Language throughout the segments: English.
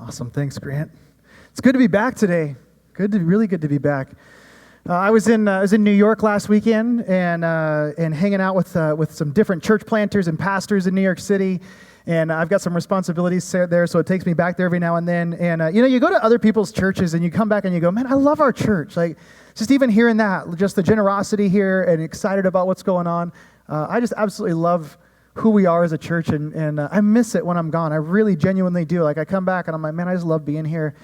Awesome. Thanks, Grant. It's good to be back today. Really good to be back. I was in New York last weekend and hanging out with some different church planters and pastors in New York City. And I've got some responsibilities there, so it takes me back there every now and then. And you go to other people's churches and you come back and you go, man, I love our church. Like, just even hearing that, just the generosity here and excited about what's going on. I just absolutely love who we are as a church, and I miss it when I'm gone. I really genuinely do. Like, I come back and I'm like, man, I just love being here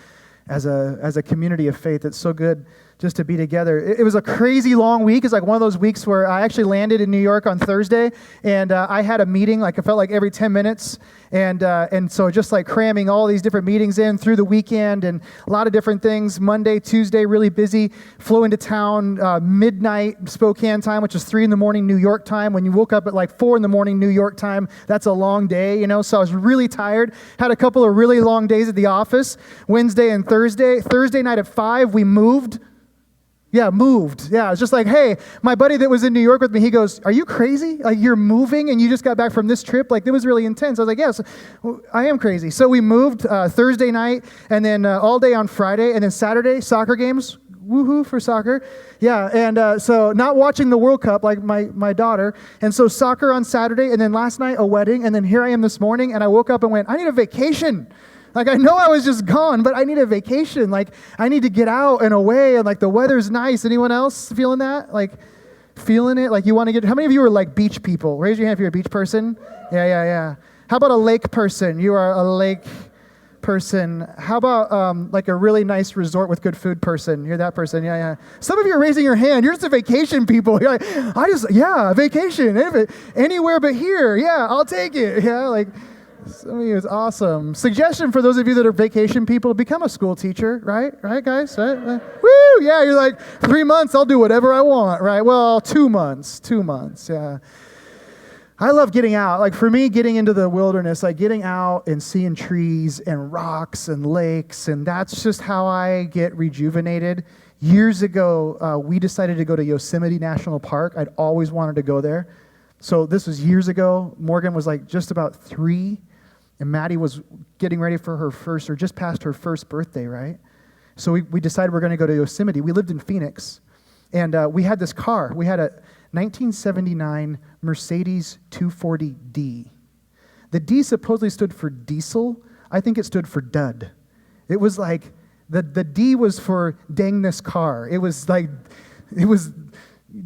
as a community of faith. It's so good just to be together. It was a crazy long week. It's like one of those weeks where I actually landed in New York on Thursday, and I had a meeting, like it felt like every 10 minutes, and so just like cramming all these different meetings in through the weekend and a lot of different things. Monday, Tuesday, really busy. Flew into town midnight Spokane time, which is 3 in the morning New York time. When you woke up at like 4 in the morning New York time, that's a long day, so I was really tired. Had a couple of really long days at the office, Wednesday and Thursday. Thursday night at 5, we moved. Moved. It's just like, hey, my buddy that was in New York with me, he goes, are you crazy? Like, you're moving and you just got back from this trip? Like, it was really intense. I was like, yes, I am crazy. So we moved Thursday night and then all day on Friday, and then Saturday, soccer games. Woohoo for soccer. And so not watching the World Cup like my daughter. And so soccer on Saturday, and then last night a wedding, and then here I am this morning, and I woke up and went, I need a vacation. Like, I know I was just gone, but I need a vacation. Like, I need to get out and away, and like the weather's nice. Anyone else feeling that? Like, feeling it? Like, you want to get, how many of you are like beach people? Raise your hand if you're a beach person. Yeah. How about a lake person? You are a lake person. How about like a really nice resort with good food person? You're that person. Yeah. Some of you are raising your hand. You're just a vacation people. You're like, vacation. Anywhere but here. Yeah, I'll take it. Yeah, like, some of you, it's awesome. Suggestion for those of you that are vacation people, become a school teacher, right? Right, guys? Right? Woo! Yeah, you're like, 3 months, I'll do whatever I want, right? Well, 2 months, yeah. I love getting out. Like, for me, getting into the wilderness, like getting out and seeing trees and rocks and lakes, and that's just how I get rejuvenated. Years ago, we decided to go to Yosemite National Park. I'd always wanted to go there. So this was years ago. Morgan was like just about 3. And Maddie was getting ready for her first, or just past her first birthday, right? So we decided we're going to go to Yosemite. We lived in Phoenix, and we had this car. We had a 1979 Mercedes 240D. The D supposedly stood for diesel. I think it stood for dud. It was like, the D was for dang this car. It was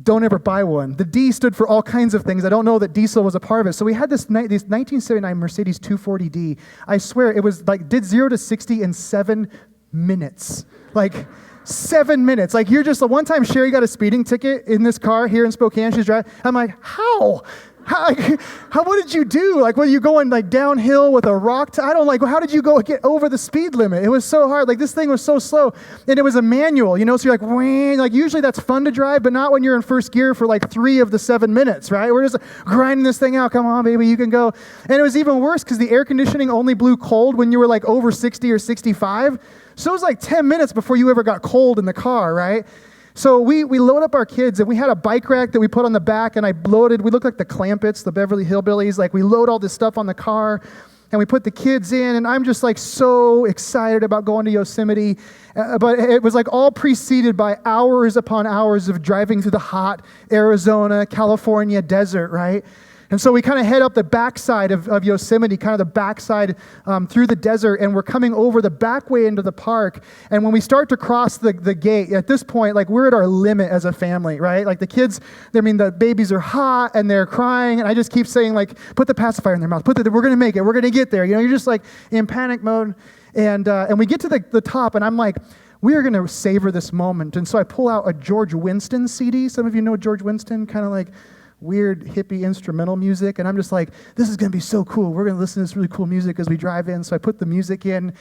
don't ever buy one. The D stood for all kinds of things. I don't know that diesel was a part of it. So we had this 1979 Mercedes 240D. I swear it was like, did 0 to 60 in 7 minutes. Like, 7 minutes. Like, you're just, one time Sherry got a speeding ticket in this car here in Spokane. She's driving. I'm like, how? What did you do? Like, were you going like downhill with a rock? How did you get over the speed limit? It was so hard. Like, this thing was so slow, and it was a manual, so you're like, whang. Like, usually that's fun to drive, but not when you're in first gear for like 3 of the 7 minutes, right? We're just grinding this thing out. Come on, baby, you can go. And it was even worse because the air conditioning only blew cold when you were like over 60 or 65. So it was like 10 minutes before you ever got cold in the car, right? So we load up our kids, and we had a bike rack that we put on the back, and we looked like the Clampets, the Beverly Hillbillies. Like, we load all this stuff on the car, and we put the kids in, and I'm just like so excited about going to Yosemite. But it was like all preceded by hours upon hours of driving through the hot Arizona, California desert, right? And so we kind of head up the backside of Yosemite, kind of the backside through the desert, and we're coming over the back way into the park. And when we start to cross the gate, at this point, like, we're at our limit as a family, right? Like, the kids, the babies are hot and they're crying, and I just keep saying, like, put the pacifier in their mouth, we're going to make it, we're going to get there. You're just like in panic mode. And we get to the top, and I'm like, we are going to savor this moment. And so I pull out a George Winston CD. Some of you know George Winston, kind of like weird hippie instrumental music, and I'm just like, this is going to be so cool. We're going to listen to this really cool music as we drive in. So I put the music in.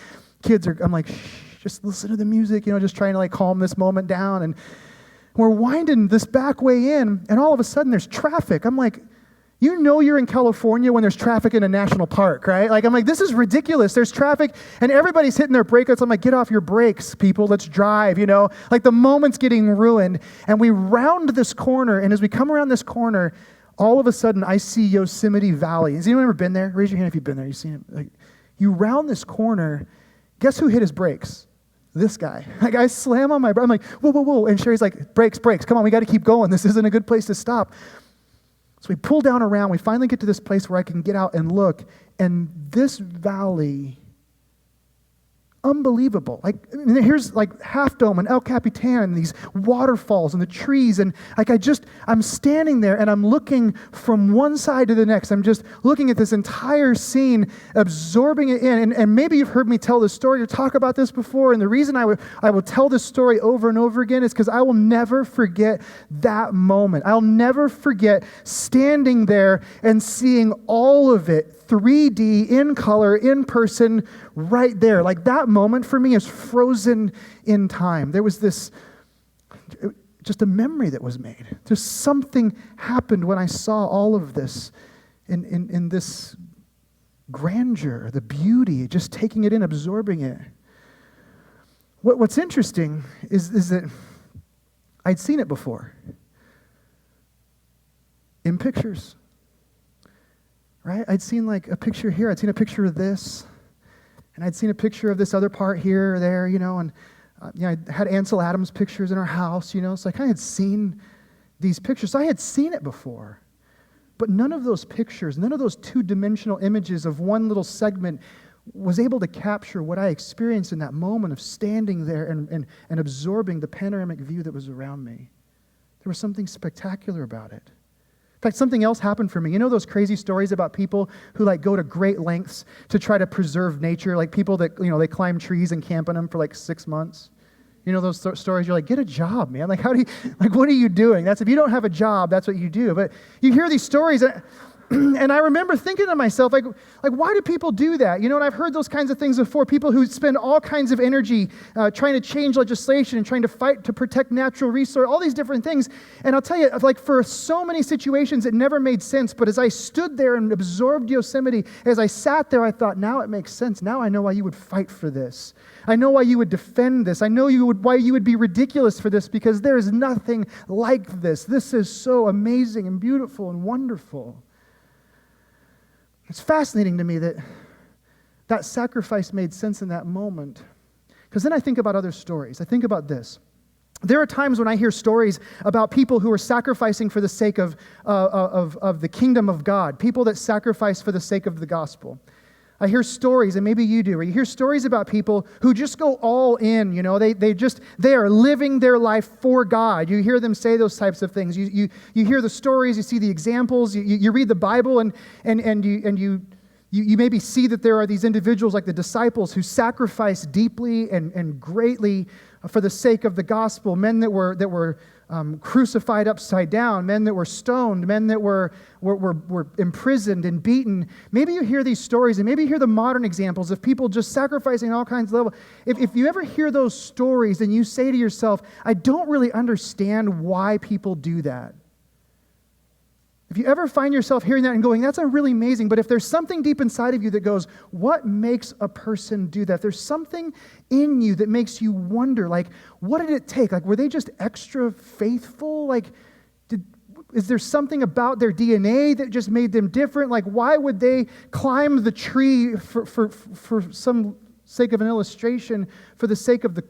I'm like, shh, just listen to the music, just trying to like calm this moment down. And we're winding this back way in, and all of a sudden there's traffic. I'm like, you're in California when there's traffic in a national park, right? Like, I'm like, this is ridiculous. There's traffic, and everybody's hitting their brake lights. I'm like, get off your brakes, people. Let's drive, Like, the moment's getting ruined. And we round this corner, and as we come around this corner, all of a sudden, I see Yosemite Valley. Has anyone ever been there? Raise your hand if you've been there. You've seen it. Like, you round this corner, Guess who hit his brakes? This guy. Like, I slam on my brakes. I'm like, whoa, whoa, whoa. And Sherry's like, brakes. Come on, we got to keep going. This isn't a good place to stop. So we pull down around. We finally get to this place where I can get out and look. And this valley, unbelievable. Like, I mean, here's like Half Dome and El Capitan and these waterfalls and the trees. And like, I'm standing there and I'm looking from one side to the next. I'm just looking at this entire scene, absorbing it in. And maybe you've heard me tell this story or talk about this before. And the reason I will tell this story over and over again is because I will never forget that moment. I'll never forget standing there and seeing all of it 3D, in color, in person, right there. Like, that moment for me is frozen in time. There was just a memory that was made. Just something happened when I saw all of this in this grandeur, the beauty, just taking it in, absorbing it. What's interesting is that I'd seen it before in pictures. Right? I'd seen like a picture here. I'd seen a picture of this. And I'd seen a picture of this other part here or there, and I had Ansel Adams pictures in our house, so I kind of had seen these pictures. So I had seen it before. But none of those pictures, none of those two-dimensional images of one little segment was able to capture what I experienced in that moment of standing there and absorbing the panoramic view that was around me. There was something spectacular about it. In fact, something else happened for me. You know those crazy stories about people who like go to great lengths to try to preserve nature? Like people that, they climb trees and camp in them for like 6 months. You know those stories? You're like, get a job, man. Like, what are you doing? If you don't have a job, that's what you do. But you hear these stories, and I remember thinking to myself, like, why do people do that? And I've heard those kinds of things before. People who spend all kinds of energy trying to change legislation and trying to fight to protect natural resource, all these different things. And I'll tell you, like, for so many situations, it never made sense. But as I stood there and absorbed Yosemite, as I sat there, I thought, now it makes sense. Now I know why you would fight for this. I know why you would defend this. I know why you would be ridiculous for this, because there is nothing like this. This is so amazing and beautiful and wonderful. It's fascinating to me that sacrifice made sense in that moment. Because then I think about other stories. I think about this. There are times when I hear stories about people who are sacrificing for the sake of the kingdom of God, people that sacrifice for the sake of the gospel. I hear stories, and maybe you do, or you hear stories about people who just go all in, they are living their life for God. You hear them say those types of things. You hear the stories, you see the examples, you read the Bible, and you maybe see that there are these individuals like the disciples who sacrificed deeply and greatly for the sake of the gospel, men that were crucified upside down, men that were stoned, men that were imprisoned and beaten. Maybe you hear these stories, and maybe you hear the modern examples of people just sacrificing all kinds of levels. If you ever hear those stories and you say to yourself, I don't really understand why people do that. If you ever find yourself hearing that and going, that's really amazing, but if there's something deep inside of you that goes, what makes a person do that? There's something in you that makes you wonder, like, what did it take? Like, were they just extra faithful? Like, is there something about their DNA that just made them different? Like, why would they climb the tree for some sake of an illustration, for the sake of the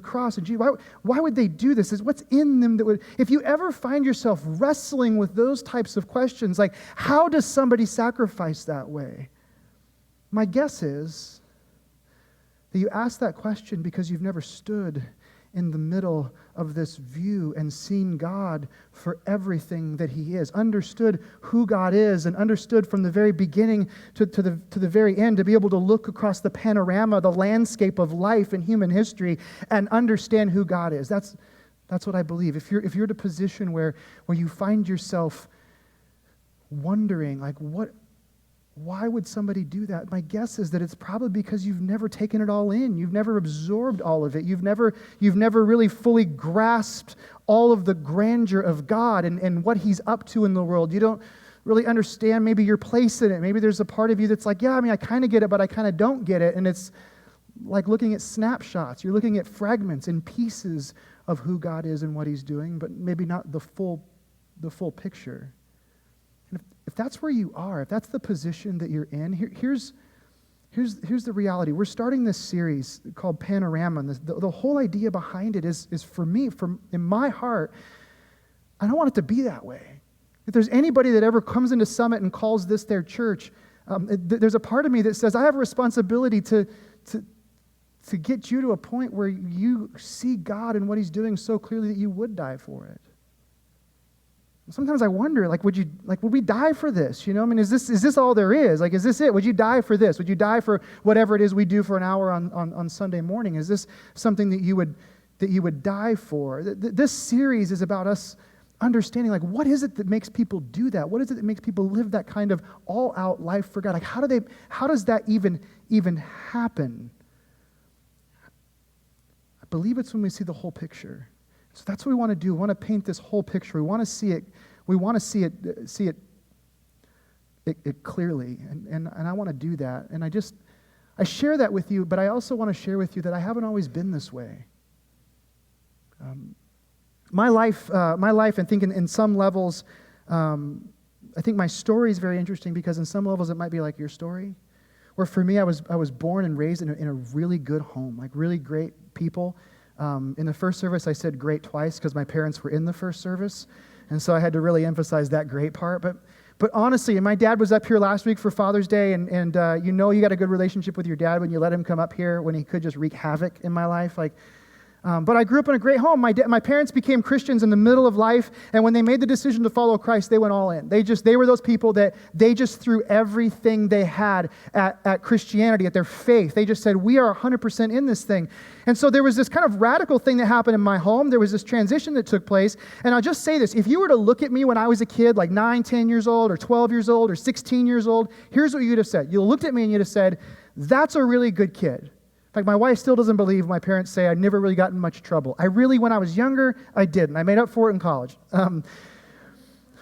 cross and Jesus? Why would they do this? Is what's in them that would, if you ever find yourself wrestling with those types of questions, like, how does somebody sacrifice that way? My guess is that you ask that question because you've never stood in the middle of this view and seen God for everything that He is, understood who God is, and understood from the very beginning to the very end, to be able to look across the panorama, the landscape of life and human history, and understand who God is. That's what I believe. If you're at a position where you find yourself wondering, like, why would somebody do that? My guess is that it's probably because you've never taken it all in. You've never absorbed all of it. You've never really fully grasped all of the grandeur of God and what He's up to in the world. You don't really understand maybe your place in it. Maybe there's a part of you that's like, yeah, I kind of get it, but I kind of don't get it. And it's like looking at snapshots. You're looking at fragments and pieces of who God is and what He's doing, but maybe not the full picture. And if that's where you are, if that's the position that you're in, here's Here's the reality. We're starting this series called Panorama, and the whole idea behind it is for me, in my heart, I don't want it to be that way. If there's anybody that ever comes into Summit and calls this their church, there's a part of me that says I have a responsibility to get you to a point where you see God and what He's doing so clearly that you would die for it. Sometimes I wonder, would we die for this? You know, I mean, is this all there is? Is this it? Would you die for this? Would you die for whatever it is we do for an hour on Sunday morning? Is this something that you would die for? This series is about us understanding, what is it that makes people do that? What is it that makes people live that kind of all-out life for God? How does that even happen? I believe it's when we see the whole picture. So that's what we want to do. We want to paint this whole picture. We want to see it. We want to see it clearly, and I want to do that. And I share that with you, but I also want to share with you that I haven't always been this way. My life, I think in some levels, I think my story is very interesting because in some levels it might be like your story. Where for me, I was born and raised in a really good home, really great people. In the first service, I said great twice because my parents were in the first service, and so I had to really emphasize that great part. But honestly, and my dad was up here last week for Father's Day, and you got a good relationship with your dad when you let him come up here when he could just wreak havoc in my life. But I grew up in a great home. My parents became Christians in the middle of life, and when they made the decision to follow Christ, they went all in. They were those people that they just threw everything they had at Christianity, at their faith. They just said, we are 100% in this thing. And so there was this kind of radical thing that happened in my home. There was this transition that took place. And I'll just say this. If you were to look at me when I was a kid, 9, 10 years old, or 12 years old, or 16 years old, here's what you'd have said. You looked at me and you'd have said, that's a really good kid. In fact, my wife still doesn't believe my parents say I never really got in much trouble. When I was younger, I did, and I made up for it in college.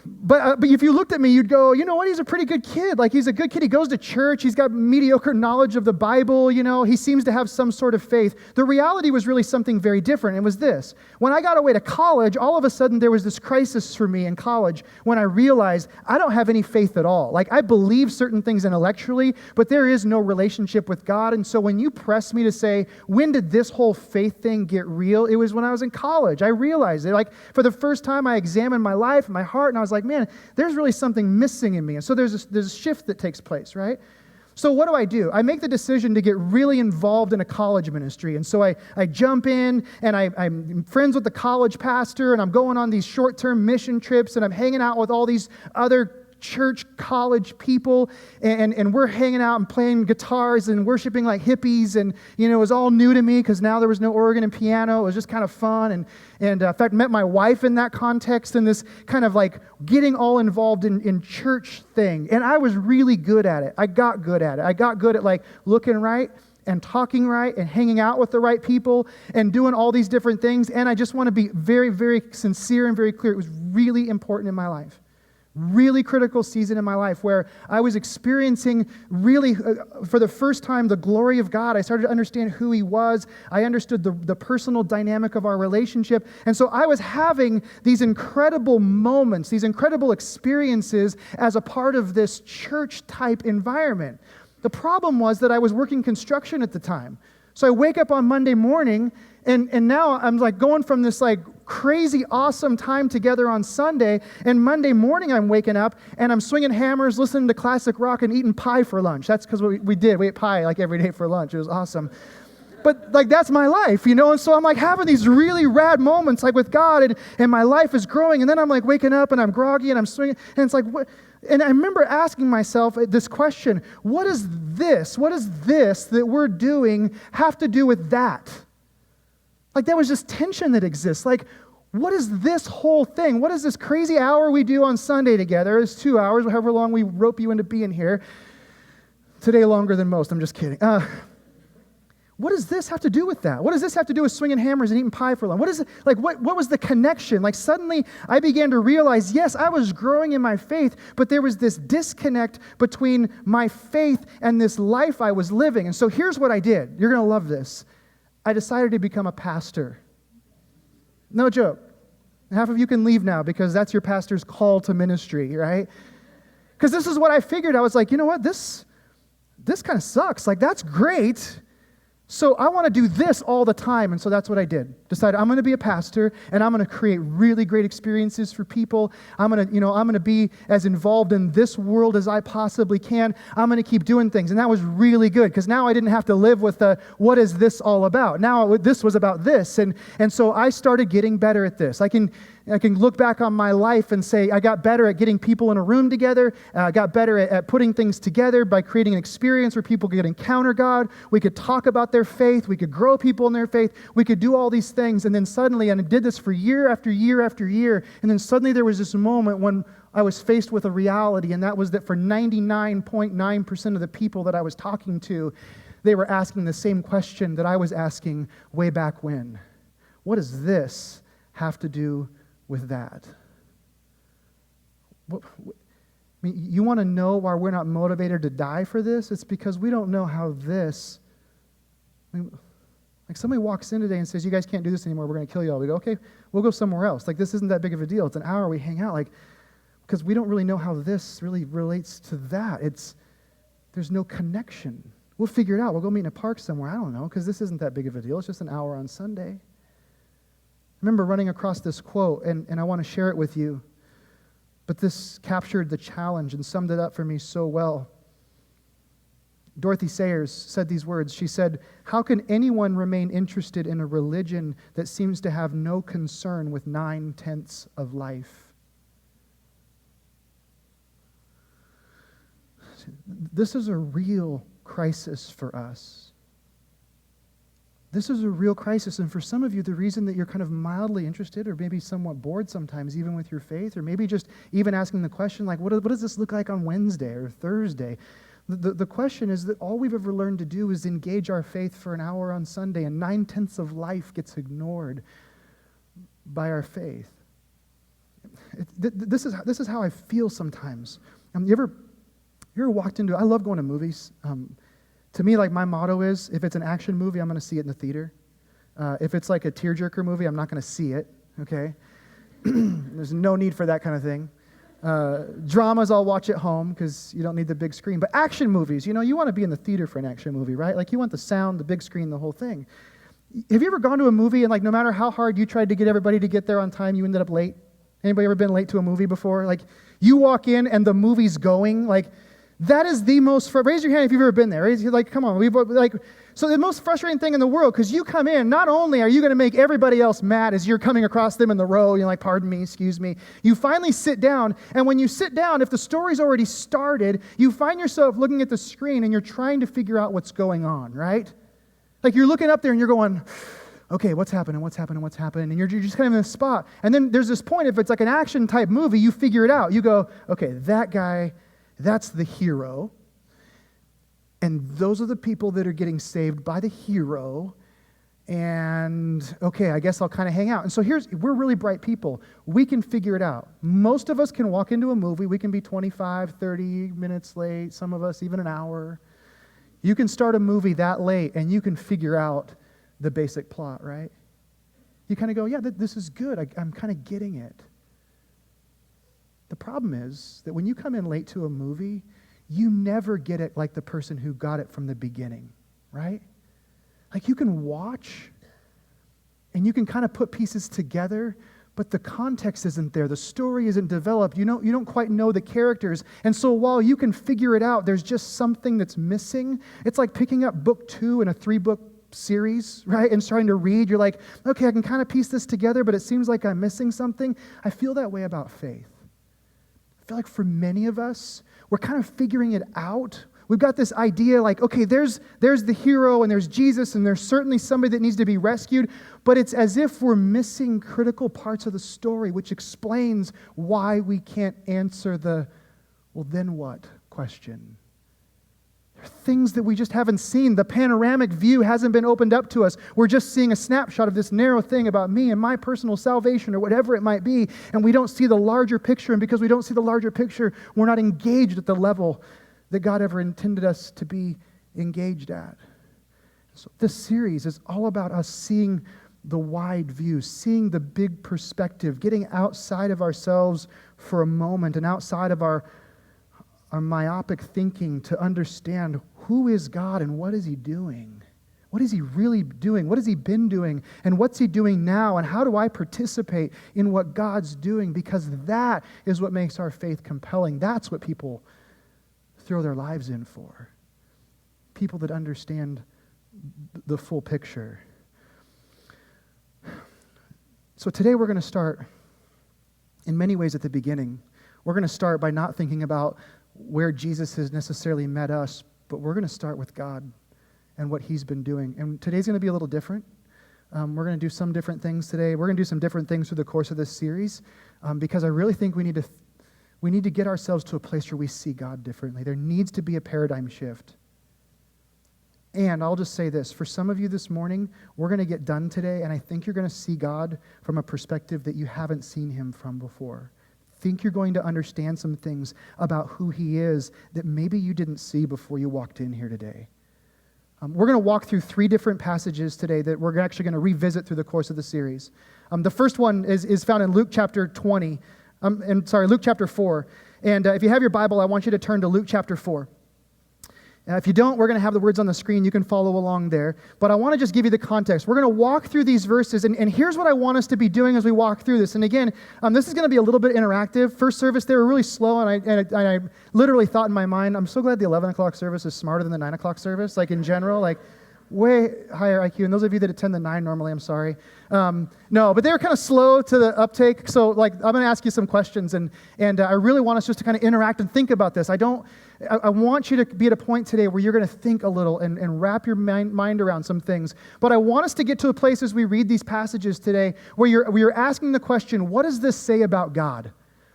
But if you looked at me, you'd go, you know what, he's a pretty good kid. He's a good kid. He goes to church. He's got mediocre knowledge of the Bible. He seems to have some sort of faith. The reality was really something very different. It was this. When I got away to college, all of a sudden there was this crisis for me in college when I realized I don't have any faith at all. I believe certain things intellectually, but there is no relationship with God. And so when you press me to say, when did this whole faith thing get real? It was when I was in college. I realized it. For the first time, I examined my life and my heart, and I was like, man, there's really something missing in me. And so there's a shift that takes place, right? So what do? I make the decision to get really involved in a college ministry. And so I jump in, and I'm friends with the college pastor, and I'm going on these short-term mission trips, and I'm hanging out with all these other church, college people, and we're hanging out and playing guitars and worshiping like hippies, and it was all new to me because now there was no organ and piano. It was just kind of fun, and in fact, met my wife in that context, in this kind of getting all involved in church thing, and I was really good at it. I got good at it. I got good at looking right and talking right and hanging out with the right people and doing all these different things, and I just want to be very, very sincere and very clear. It was really important in my life. Really critical season in my life where I was experiencing really, for the first time, the glory of God. I started to understand who He was. I understood the personal dynamic of our relationship. And so I was having these incredible moments, these incredible experiences as a part of this church-type environment. The problem was that I was working construction at the time. So I wake up on Monday morning, and now I'm going from this crazy awesome time together on Sunday, and Monday morning I'm waking up and I'm swinging hammers, listening to classic rock, and eating pie for lunch. That's because we did. We ate pie every day for lunch. It was awesome. But that's my life, and so I'm having these really rad moments with God, and my life is growing, and then I'm waking up and I'm groggy and I'm swinging, and it's what? And I remember asking myself this question: what does this that we're doing have to do with that? There was this tension that exists. What is this whole thing? What is this crazy hour we do on Sunday together? It's 2 hours, however long we rope you into being here. Today longer than most. I'm just kidding. What does this have to do with that? What does this have to do with swinging hammers and eating pie for lunch? What is it? What was the connection? Suddenly I began to realize, yes, I was growing in my faith, but there was this disconnect between my faith and this life I was living. And so here's what I did. You're going to love this. I decided to become a pastor. No joke. Half of you can leave now because that's your pastor's call to ministry, right? Because this is what I figured. I was you know what? this kind of sucks. Like, that's great. So I want to do this all the time. And so that's what I did. Decided I'm going to be a pastor, and I'm going to create really great experiences for people. I'm going to be as involved in this world as I possibly can. I'm going to keep doing things. And that was really good, because now I didn't have to live with what is this all about? Now this was about this. And so I started getting better at this. I can look back on my life and say I got better at getting people in a room together. I got better at putting things together by creating an experience where people could encounter God. We could talk about their faith. We could grow people in their faith. We could do all these things. And then suddenly, and I did this for year after year after year, and then suddenly there was this moment when I was faced with a reality, and that was that for 99.9% of the people that I was talking to, they were asking the same question that I was asking way back when. What does this have to do with that? You want to know why we're not motivated to die for this? It's because we don't know how this... Like, somebody walks in today and says, you guys can't do this anymore, we're going to kill you all. We go, okay, we'll go somewhere else. Like, this isn't that big of a deal. It's an hour, we hang out. Like, because we don't really know how this really relates to that. There's no connection. We'll figure it out. We'll go meet in a park somewhere. I don't know, because this isn't that big of a deal. It's just an hour on Sunday. I remember running across this quote, and I want to share it with you. But this captured the challenge and summed it up for me so well. Dorothy Sayers said these words. She said, "How can anyone remain interested in a religion that seems to have no concern with 9/10 of life?" This is a real crisis for us. This is a real crisis, and for some of you, the reason that you're kind of mildly interested or maybe somewhat bored sometimes, even with your faith, or maybe just even asking the question, like, what does this look like on Wednesday or Thursday? The question is that all we've ever learned to do is engage our faith for an hour on Sunday, and 9/10 of life gets ignored by our faith. This is how I feel sometimes. You ever walked into? I love going to movies. To me, like, my motto is, if it's an action movie, I'm going to see it in the theater. If it's like a tearjerker movie, I'm not going to see it. Okay, there's no need for that kind of thing. Dramas I'll watch at home because you don't need the big screen. But action movies, you want to be in the theater for an action movie, right? Like, you want the sound, the big screen, the whole thing. Have you ever gone to a movie and, like, no matter how hard you tried to get everybody to get there on time, you ended up late? Anybody ever been late to a movie before? Like, you walk in and the movie's going, like, that is the most, raise your hand if you've ever been there. Like, come on. So the most frustrating thing in the world, because you come in, not only are you going to make everybody else mad as you're coming across them in the row, you're like, pardon me, excuse me. You finally sit down, and when you sit down, if the story's already started, you find yourself looking at the screen and you're trying to figure out what's going on, right? Like, you're looking up there and you're going, okay, what's happening? And you're just kind of in a spot. And then there's this point, if it's like an action type movie, you figure it out. You go, okay, that guy, that's the hero. And those are the people that are getting saved by the hero. And, okay, I guess I'll kind of hang out. And so we're really bright people. We can figure it out. Most of us can walk into a movie. We can be 25, 30 minutes late. Some of us even an hour. You can start a movie that late, and you can figure out the basic plot, right? You kind of go, yeah, this is good. I'm kind of getting it. The problem is that when you come in late to a movie, you never get it like the person who got it from the beginning, right? Like, you can watch and you can kind of put pieces together, but the context isn't there. The story isn't developed. You don't quite know the characters. And so while you can figure it out, there's just something that's missing. It's like picking up book 2 in a 3-book series, right? And starting to read. You're like, okay, I can kind of piece this together, but it seems like I'm missing something. I feel that way about faith. I feel like for many of us, we're kind of figuring it out. We've got this idea like, okay, there's the hero and there's Jesus and there's certainly somebody that needs to be rescued, but it's as if we're missing critical parts of the story, which explains why we can't answer the, well, then what question. There are things that we just haven't seen. The panoramic view hasn't been opened up to us. We're just seeing a snapshot of this narrow thing about me and my personal salvation or whatever it might be, and we don't see the larger picture, and because we don't see the larger picture, we're not engaged at the level that God ever intended us to be engaged at. So this series is all about us seeing the wide view, seeing the big perspective, getting outside of ourselves for a moment and outside of our myopic thinking to understand who is God and what is he doing? What is he really doing? What has he been doing? And what's he doing now? And how do I participate in what God's doing? Because that is what makes our faith compelling. That's what people throw their lives in for. People that understand the full picture. So today we're going to start in many ways at the beginning. We're going to start by not thinking about where Jesus has necessarily met us, but we're going to start with God and what he's been doing. And today's going to be a little different. We're going to do some different things today. We're going to do some different things through the course of this series because I really think we need to get ourselves to a place where we see God differently. There needs to be a paradigm shift. And I'll just say this, for some of you this morning, we're going to get done today, and I think you're going to see God from a perspective that you haven't seen him from before. Think you're going to understand some things about who he is that maybe you didn't see before you walked in here today. We're going to walk through 3 different passages today that we're actually going to revisit through the course of the series. The first one is found in Luke chapter 4. And if you have your Bible, I want you to turn to Luke chapter 4. If you don't, we're going to have the words on the screen. You can follow along there. But I want to just give you the context. We're going to walk through these verses, and here's what I want us to be doing as we walk through this. And again, this is going to be a little bit interactive. First service, they were really slow, and I literally thought in my mind, I'm so glad the 11 o'clock service is smarter than the 9 o'clock service, like in general, like way higher IQ. And those of you that attend the 9 normally, I'm sorry. No, but they were kind of slow to the uptake. So like, I'm going to ask you some questions, and I really want us just to kind of interact and think about this. I want you to be at a point today where you're going to think a little and wrap your mind around some things. But I want us to get to a place as we read these passages today where you're asking the question, what does this say about God?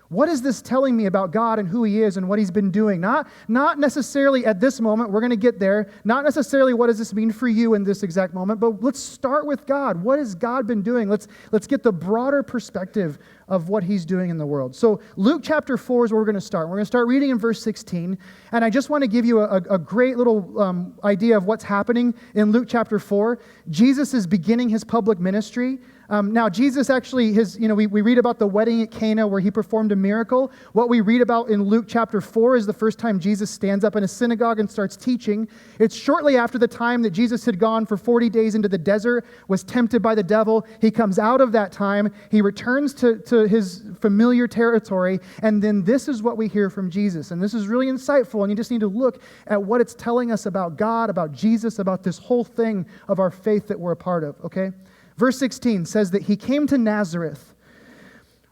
What is this telling me about God and who he is and what he's been doing? Not necessarily at this moment, we're going to get there. Not necessarily what does this mean for you in this exact moment, but let's start with God. What has God been doing? Let's get the broader perspective of what he's doing in the world. So Luke chapter 4 is where we're going to start. We're going to start reading in verse 16, and I just want to give you a great little idea of what's happening in Luke chapter 4. Jesus is beginning his public ministry. Now, Jesus actually, we read about the wedding at Cana where he performed a miracle. What we read about in Luke chapter 4 is the first time Jesus stands up in a synagogue and starts teaching. It's shortly after the time that Jesus had gone for 40 days into the desert, was tempted by the devil. He comes out of that time. He returns to his familiar territory, and then this is what we hear from Jesus. And this is really insightful, and you just need to look at what it's telling us about God, about Jesus, about this whole thing of our faith that we're a part of, okay? Verse 16 says that he came to Nazareth,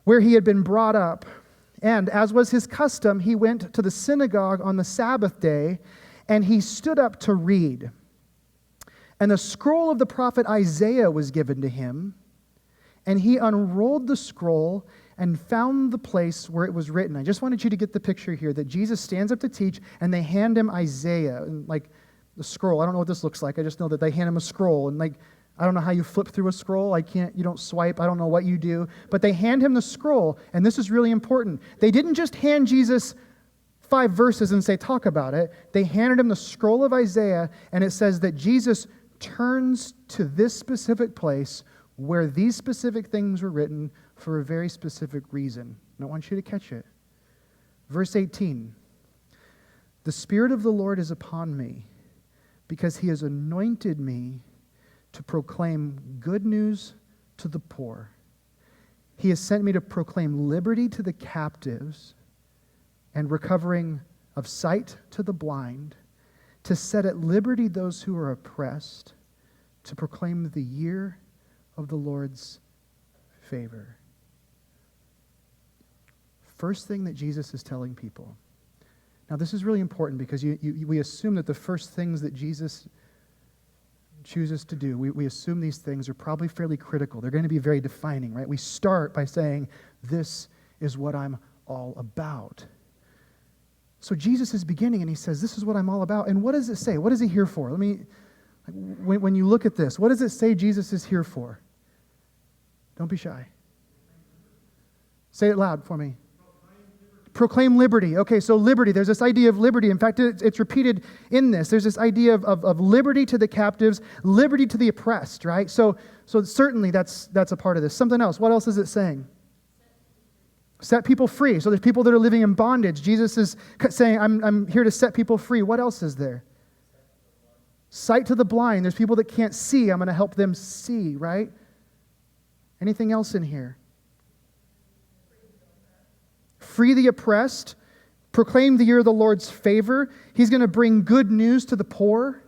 where he had been brought up, and as was his custom, he went to the synagogue on the Sabbath day, and he stood up to read. And the scroll of the prophet Isaiah was given to him, and he unrolled the scroll and found the place where it was written. I just wanted you to get the picture here, that Jesus stands up to teach, and they hand him Isaiah, and like the scroll. I don't know what this looks like. I just know that they hand him a scroll, and like, I don't know how you flip through a scroll. You don't swipe. I don't know what you do. But they hand him the scroll, and this is really important. They didn't just hand Jesus 5 verses and say, talk about it. They handed him the scroll of Isaiah, and it says that Jesus turns to this specific place where these specific things were written for a very specific reason. And I want you to catch it. Verse 18, the Spirit of the Lord is upon me, because he has anointed me to proclaim good news to the poor. He has sent me to proclaim liberty to the captives and recovering of sight to the blind, to set at liberty those who are oppressed, to proclaim the year of the Lord's favor. First thing that Jesus is telling people. Now, this is really important because we assume that the first things that Jesus chooses to do, we assume these things are probably fairly critical. They're going to be very defining, right? We start by saying, this is what I'm all about. So Jesus is beginning and he says, this is what I'm all about. And what does it say? What is he here for? When you look at this, what does it say Jesus is here for? Don't be shy. Say it loud for me. Proclaim liberty. Okay, so liberty. There's this idea of liberty. In fact, it's repeated in this. There's this idea of liberty to the captives, liberty to the oppressed, right? So certainly that's a part of this. Something else. What else is it saying? Set people free. So there's people that are living in bondage. Jesus is saying, I'm here to set people free. What else is there? Sight to the blind. There's people that can't see. I'm going to help them see, right? Anything else in here? Free the oppressed. Proclaim the year of the Lord's favor. He's going to bring good news to the poor.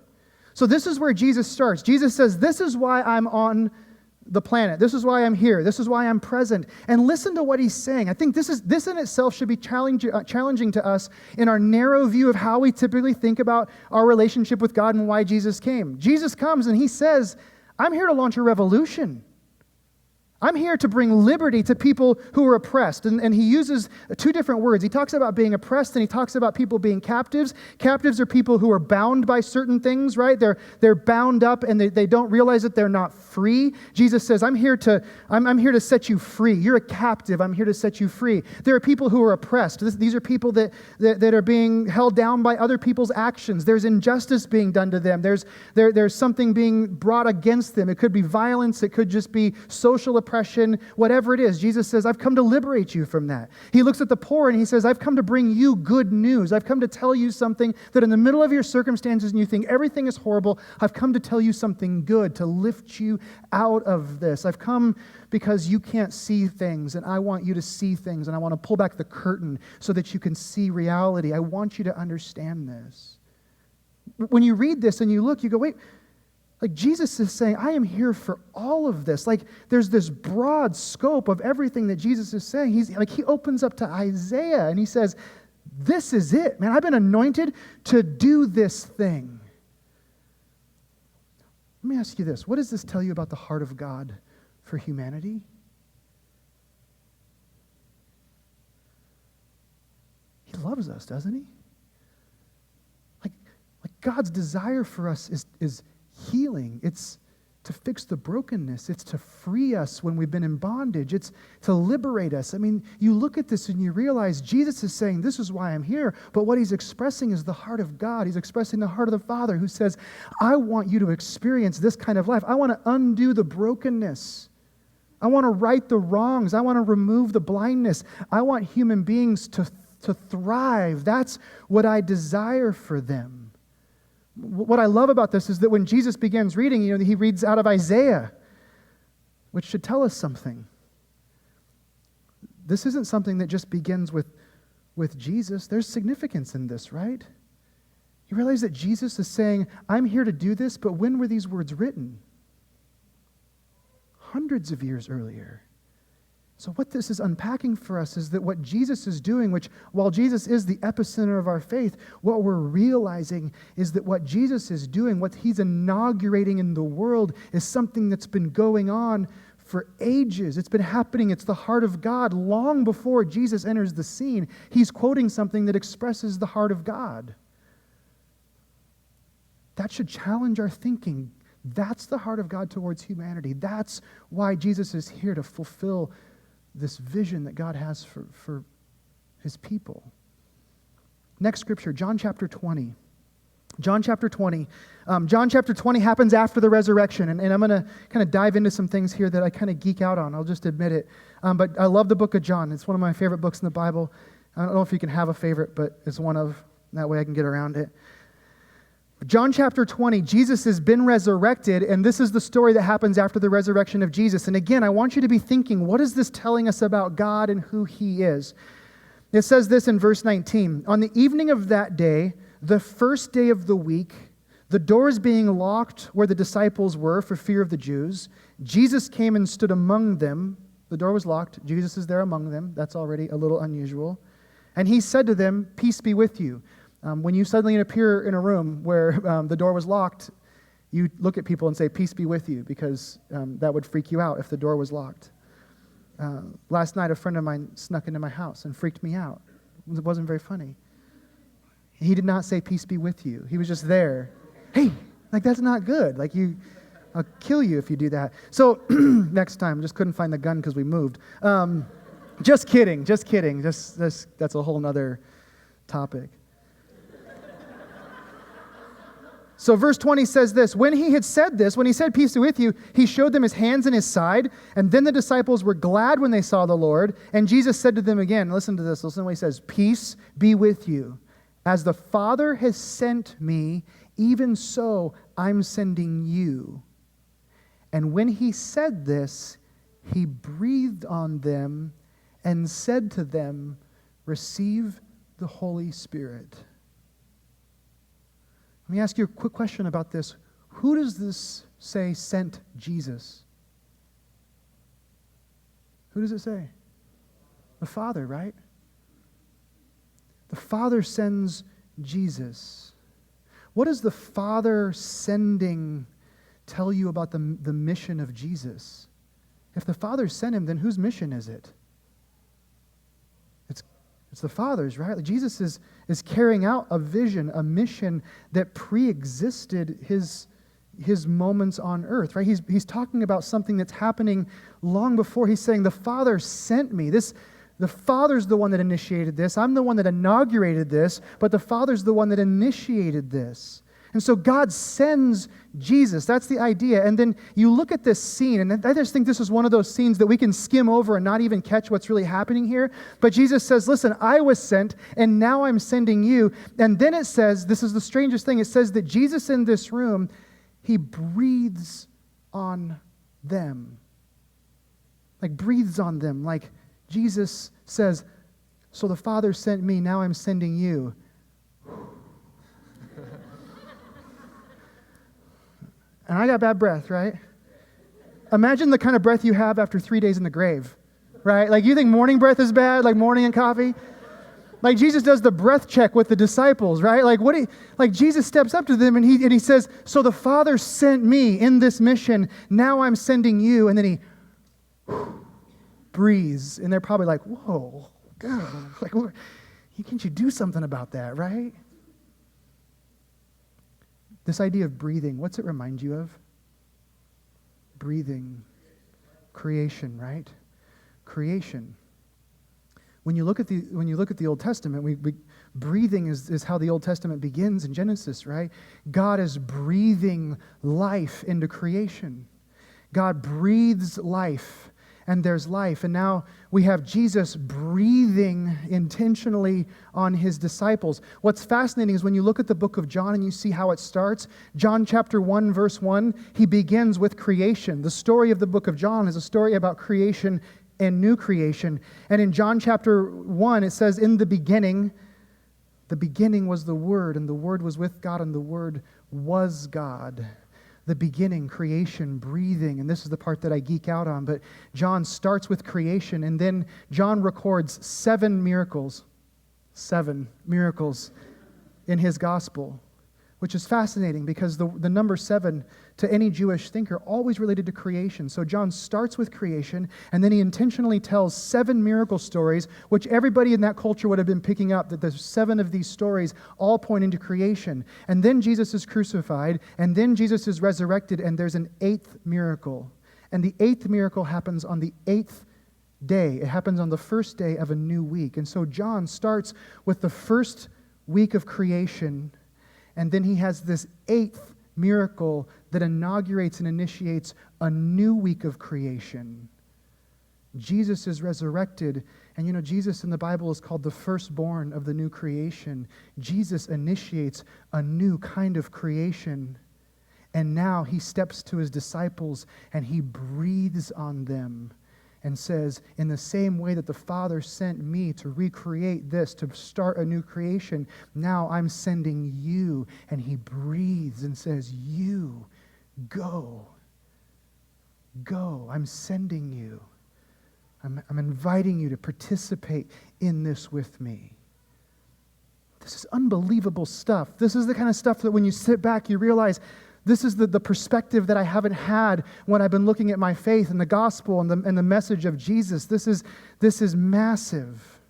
So this is where Jesus starts. Jesus says, this is why I'm on the planet. This is why I'm here. This is why I'm present. And listen to what he's saying. I think this in itself should be challenging to us in our narrow view of how we typically think about our relationship with God and why Jesus came. Jesus comes and he says, I'm here to launch a revolution. I'm here to bring liberty to people who are oppressed. And he uses two different words. He talks about being oppressed and he talks about people being captives. Captives are people who are bound by certain things, right? They're bound up and they don't realize that they're not free. Jesus says, I'm here to set you free. You're a captive. I'm here to set you free. There are people who are oppressed. These are people that are being held down by other people's actions. There's injustice being done to them. There's something being brought against them. It could be violence. It could just be social oppression. Whatever it is, Jesus says, I've come to liberate you from that. He looks at the poor and he says, I've come to bring you good news. I've come to tell you something that in the middle of your circumstances and you think everything is horrible, I've come to tell you something good, to lift you out of this. I've come because you can't see things and I want you to see things and I want to pull back the curtain so that you can see reality. I want you to understand this. When you read this and you look, you go, wait, like Jesus is saying, I am here for all of this. Like there's this broad scope of everything that Jesus is saying. He opens up to Isaiah and he says, this is it, man. I've been anointed to do this thing. Let me ask you this. What does this tell you about the heart of God for humanity? He loves us, doesn't he? Like God's desire for us is healing. It's to fix the brokenness. It's to free us when we've been in bondage. It's to liberate us. I mean, you look at this and you realize Jesus is saying, this is why I'm here. But what he's expressing is the heart of God. He's expressing the heart of the Father who says, I want you to experience this kind of life. I want to undo the brokenness. I want to right the wrongs. I want to remove the blindness. I want human beings to thrive. That's what I desire for them. What I love about this is that when Jesus begins reading, he reads out of Isaiah, which should tell us something. This isn't something that just begins with Jesus. There's significance in this, right? You realize that Jesus is saying, I'm here to do this, but when were these words written? Hundreds of years earlier. So what this is unpacking for us is that what Jesus is doing, which while Jesus is the epicenter of our faith, what we're realizing is that what Jesus is doing, what he's inaugurating in the world, is something that's been going on for ages. It's been happening. It's the heart of God. Long before Jesus enters the scene, he's quoting something that expresses the heart of God. That should challenge our thinking. That's the heart of God towards humanity. That's why Jesus is here to fulfill this vision that God has for his people. Next scripture, John chapter 20. John chapter 20. John chapter 20 happens after the resurrection, and I'm going to kind of dive into some things here that I kind of geek out on. I'll just admit it. But I love the book of John. It's one of my favorite books in the Bible. I don't know if you can have a favorite, but it's one of, that way I can get around it. John chapter 20, Jesus has been resurrected, and this is the story that happens after the resurrection of Jesus. And again, I want you to be thinking, what is this telling us about God and who he is? It says this in verse 19. On the evening of that day, the first day of the week, the doors being locked where the disciples were for fear of the Jews, Jesus came and stood among them. The door was locked. Jesus is there among them. That's already a little unusual. And he said to them, peace be with you. When you suddenly appear in a room where the door was locked, you look at people and say, peace be with you, because that would freak you out if the door was locked. Last night, a friend of mine snuck into my house and freaked me out. It wasn't very funny. He did not say, peace be with you. He was just there. Hey, that's not good. I'll kill you if you do that. So next time, just couldn't find the gun because we moved. Just kidding. That's a whole nother topic. So verse 20 says this, when he had said this, when he said peace be with you, he showed them his hands and his side, and then the disciples were glad when they saw the Lord, and Jesus said to them again, listen to this, listen to what he says, peace be with you. As the Father has sent me, even so I'm sending you. And when he said this, he breathed on them and said to them, receive the Holy Spirit. Let me ask you a quick question about this. Who does this say sent Jesus? Who does it say? The Father, right? The Father sends Jesus. What does the Father sending tell you about the mission of Jesus? If the Father sent him, then whose mission is it? It's the Father's, right? Like Jesus is carrying out a vision, a mission that pre-existed his moments on earth, right? He's talking about something that's happening long before. He's saying, the Father sent me. The Father's the one that initiated this. I'm the one that inaugurated this, but the Father's the one that initiated this. And so God sends Jesus. That's the idea. And then you look at this scene, and I just think this is one of those scenes that we can skim over and not even catch what's really happening here. But Jesus says, listen, I was sent, and now I'm sending you. And then it says, this is the strangest thing, it says that Jesus in this room, he breathes on them. Like breathes on them. Like Jesus says, so the Father sent me, now I'm sending you. And I got bad breath, right? Imagine the kind of breath you have after 3 days in the grave, right? Like you think morning breath is bad, like morning and coffee? Like Jesus does the breath check with the disciples, right? Like Jesus steps up to them and he says, so the Father sent me in this mission, now I'm sending you. And then he breathes, and they're probably like, whoa, God, like, can't you do something about that, right? This idea of breathing, what's it remind you of? Breathing. Creation, right? Creation. When you look at the Old Testament, breathing is how the Old Testament begins in Genesis, right? God is breathing life into creation. God breathes life, and there's life. And now we have Jesus breathing intentionally on his disciples. What's fascinating is when you look at the book of John and you see how it starts. John chapter 1, verse 1, he begins with creation. The story of the book of John is a story about creation and new creation. And in John chapter 1, it says, in the beginning was the Word, and the Word was with God, and the Word was God. The beginning, creation, breathing, and this is the part that I geek out on, but John starts with creation, and then John records 7 miracles in his gospel, which is fascinating because the number 7 to any Jewish thinker always related to creation. So John starts with creation, and then he intentionally tells 7 miracle stories, which everybody in that culture would have been picking up, that there's 7 of these stories all point into creation. And then Jesus is crucified, and then Jesus is resurrected, and there's an 8th miracle. And the 8th miracle happens on the 8th day. It happens on the first day of a new week. And so John starts with the first week of creation, and then he has this 8th miracle that inaugurates and initiates a new week of creation. Jesus is resurrected, and Jesus in the Bible is called the firstborn of the new creation. Jesus initiates a new kind of creation, and now he steps to his disciples and he breathes on them and says, in the same way that the Father sent me to recreate this, to start a new creation, now I'm sending you. And he breathes and says, you, go. Go. I'm sending you. I'm inviting you to participate in this with me. This is unbelievable stuff. This is the kind of stuff that when you sit back, you realize this is the perspective that I haven't had when I've been looking at my faith and the gospel and the message of Jesus. This is massive.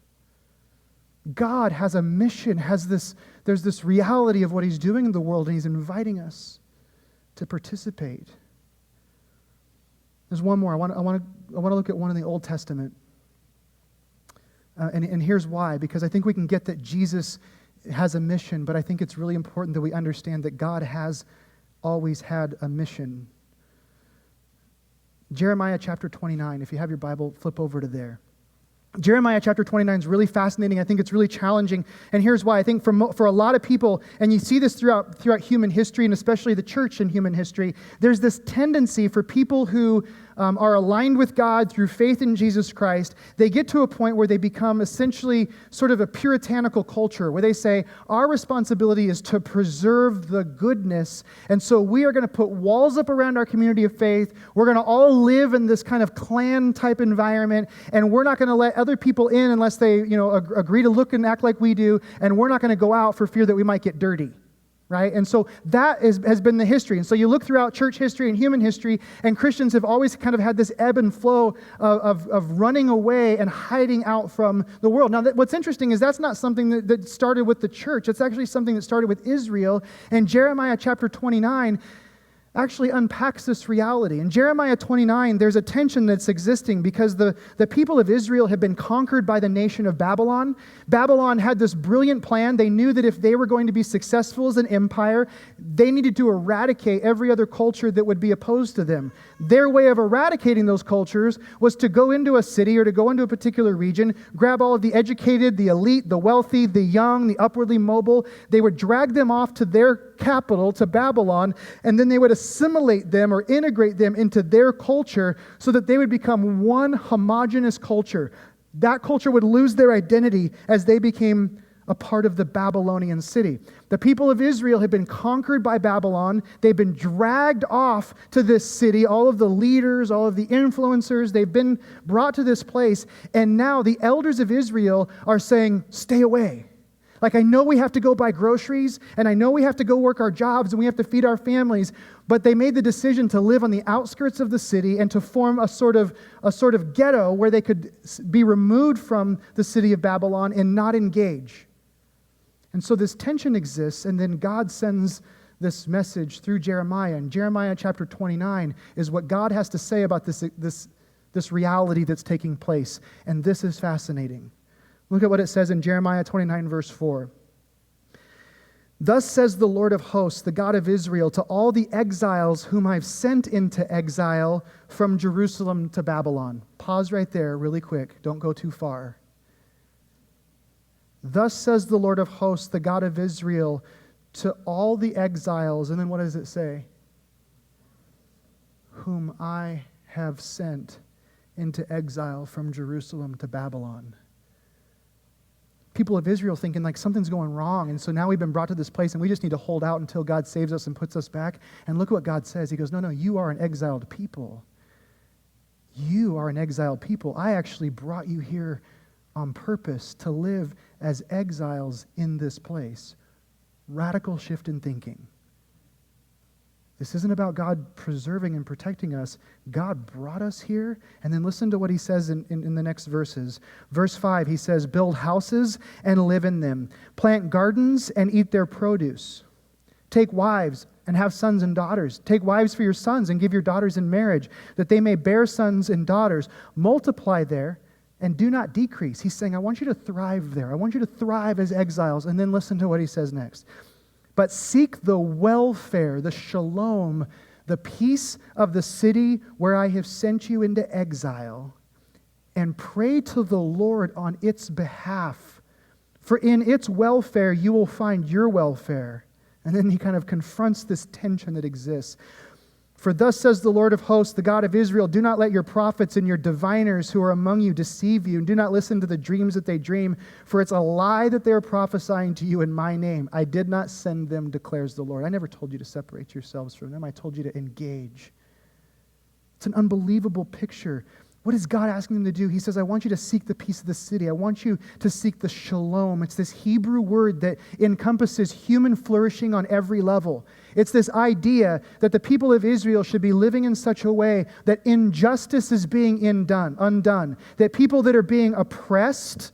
God has a mission, there's this reality of what he's doing in the world, and he's inviting us to participate. There's one more. I want to look at one in the Old Testament. And here's why. Because I think we can get that Jesus has a mission, but I think it's really important that we understand that God has always had a mission. Jeremiah chapter 29, if you have your Bible, flip over to there. Jeremiah chapter 29 is really fascinating. I think it's really challenging. And here's why. I think for a lot of people, and you see this throughout human history, and especially the church in human history, there's this tendency for people who are aligned with God through faith in Jesus Christ. They get to a point where they become essentially sort of a puritanical culture, where they say, our responsibility is to preserve the goodness, and so we are going to put walls up around our community of faith. We're going to all live in this kind of clan-type environment, and we're not going to let other people in unless they, agree to look and act like we do, and we're not going to go out for fear that we might get dirty. Right? And so that has been the history. And so you look throughout church history and human history, and Christians have always kind of had this ebb and flow of running away and hiding out from the world. Now, what's interesting is that's not something that started with the church. It's actually something that started with Israel. And Jeremiah chapter 29 actually unpacks this reality. In Jeremiah 29, there's a tension that's existing because the people of Israel have been conquered by the nation of Babylon. Babylon had this brilliant plan. They knew that if they were going to be successful as an empire, they needed to eradicate every other culture that would be opposed to them. Their way of eradicating those cultures was to go into a city or to go into a particular region, grab all of the educated, the elite, the wealthy, the young, the upwardly mobile. They would drag them off to their capital, to Babylon, and then they would assimilate them or integrate them into their culture so that they would become one homogeneous culture. That culture would lose their identity as they became a part of the Babylonian city. The people of Israel had been conquered by Babylon. They've been dragged off to this city. All of the leaders, all of the influencers, they've been brought to this place. And now the elders of Israel are saying, stay away. Like, I know we have to go buy groceries, and I know we have to go work our jobs, and we have to feed our families, but they made the decision to live on the outskirts of the city and to form a sort of ghetto where they could be removed from the city of Babylon and not engage. And so this tension exists, and then God sends this message through Jeremiah. And Jeremiah chapter 29 is what God has to say about this reality that's taking place. And this is fascinating. Look at what it says in Jeremiah 29, verse 4. Thus says the Lord of hosts, the God of Israel, to all the exiles whom I've sent into exile from Jerusalem to Babylon. Pause right there really quick. Don't go too far. Thus says the Lord of hosts, the God of Israel, to all the exiles, and then what does it say? Whom I have sent into exile from Jerusalem to Babylon. People of Israel thinking like something's going wrong, and so now we've been brought to this place and we just need to hold out until God saves us and puts us back. And look what God says. He goes, no, you are an exiled people. You are an exiled people. I actually brought you here on purpose to live as exiles in this place. Radical shift in thinking. This isn't about God preserving and protecting us. God brought us here. And then listen to what he says in the next verses. Verse 5, he says, build houses and live in them. Plant gardens and eat their produce. Take wives and have sons and daughters. Take wives for your sons and give your daughters in marriage, that they may bear sons and daughters. Multiply there and do not decrease. He's saying, I want you to thrive there. I want you to thrive as exiles. And then listen to what he says next. But seek the welfare, the shalom, the peace of the city where I have sent you into exile, and pray to the Lord on its behalf. For in its welfare you will find your welfare. And then he kind of confronts this tension that exists. For thus says the Lord of hosts, the God of Israel, do not let your prophets and your diviners who are among you deceive you, and do not listen to the dreams that they dream, for it's a lie that they are prophesying to you in my name. I did not send them, declares the Lord. I never told you to separate yourselves from them. I told you to engage. It's an unbelievable picture. What is God asking them to do? He says, I want you to seek the peace of the city. I want you to seek the shalom. It's this Hebrew word that encompasses human flourishing on every level. It's this idea that the people of Israel should be living in such a way that injustice is being undone, that people that are being oppressed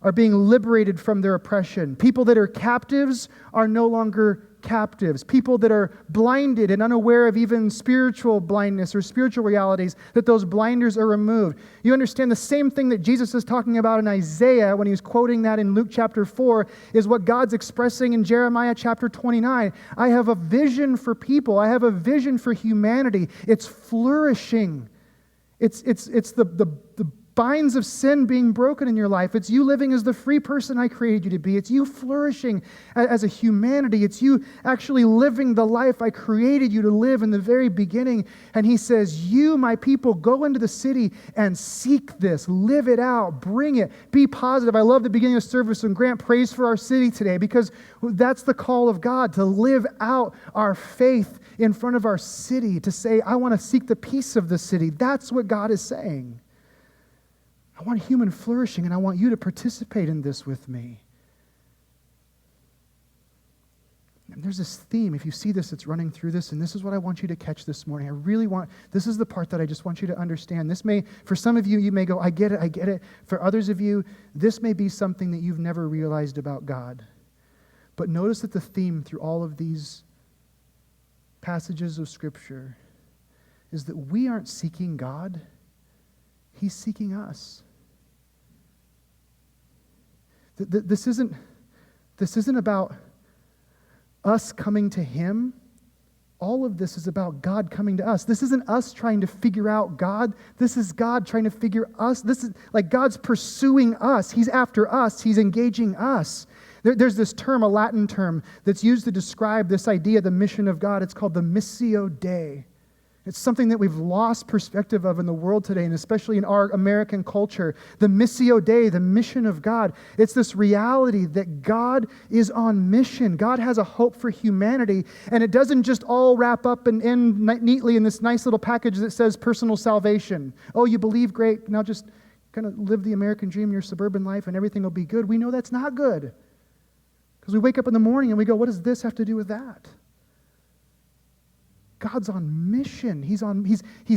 are being liberated from their oppression. People that are captives are no longer captives. People that are blinded and unaware of even spiritual blindness or spiritual realities, that those blinders are removed. You understand the same thing that Jesus is talking about in Isaiah when he's quoting that in Luke chapter 4 is what God's expressing in Jeremiah chapter 29. I have a vision for people. I have a vision for humanity. It's flourishing. It's the binds of sin being broken in your life. It's you living as the free person I created you to be. It's you flourishing as a humanity. It's you actually living the life I created you to live in the very beginning. And he says, you, my people, go into the city and seek this. Live it out. Bring it. Be positive. I love the beginning of service and grant praise for our city today, because that's the call of God, to live out our faith in front of our city, to say, I want to seek the peace of the city. That's what God is saying. I want human flourishing, and I want you to participate in this with me. And there's this theme. If you see this, it's running through this, and this is what I want you to catch this morning. This is the part that I just want you to understand. This may, for some of you, you may go, I get it. For others of you, this may be something that you've never realized about God. But notice that the theme through all of these passages of Scripture is that we aren't seeking God. He's seeking us. This isn't about us coming to Him. All of this is about God coming to us. This isn't us trying to figure out God. This is God trying to figure us. This is like God's pursuing us. He's after us. He's engaging us. There's this term, a Latin term, that's used to describe this idea, the mission of God. It's called the Missio Dei. It's something that we've lost perspective of in the world today, and especially in our American culture. The Missio Dei, the mission of God. It's this reality that God is on mission. God has a hope for humanity, and it doesn't just all wrap up and end neatly in this nice little package that says personal salvation. Oh, you believe? Great. Now just kind of live the American dream, your suburban life, and everything will be good. We know that's not good. Because we wake up in the morning and we go, what does this have to do with that? God's on mission. He's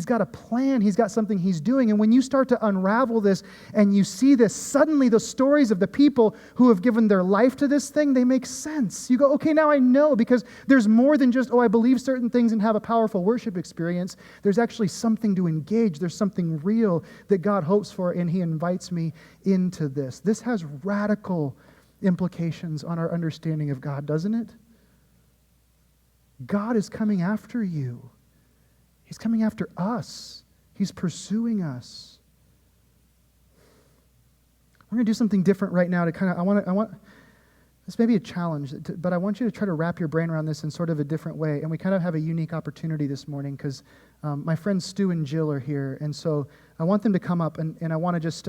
got a plan. He's got something He's doing. And when you start to unravel this and you see this, suddenly the stories of the people who have given their life to this thing, they make sense. You go, okay, now I know, because there's more than just, I believe certain things and have a powerful worship experience. There's actually something to engage. There's something real that God hopes for, and He invites me into this. This has radical implications on our understanding of God, doesn't it? God is coming after you. He's coming after us. He's pursuing us. We're going to do something different right now to kind of, I want, this may be a challenge, but I want you to try to wrap your brain around this in sort of a different way. And we kind of have a unique opportunity this morning because my friends Stu and Jill are here. And so I want them to come up, and I want to just,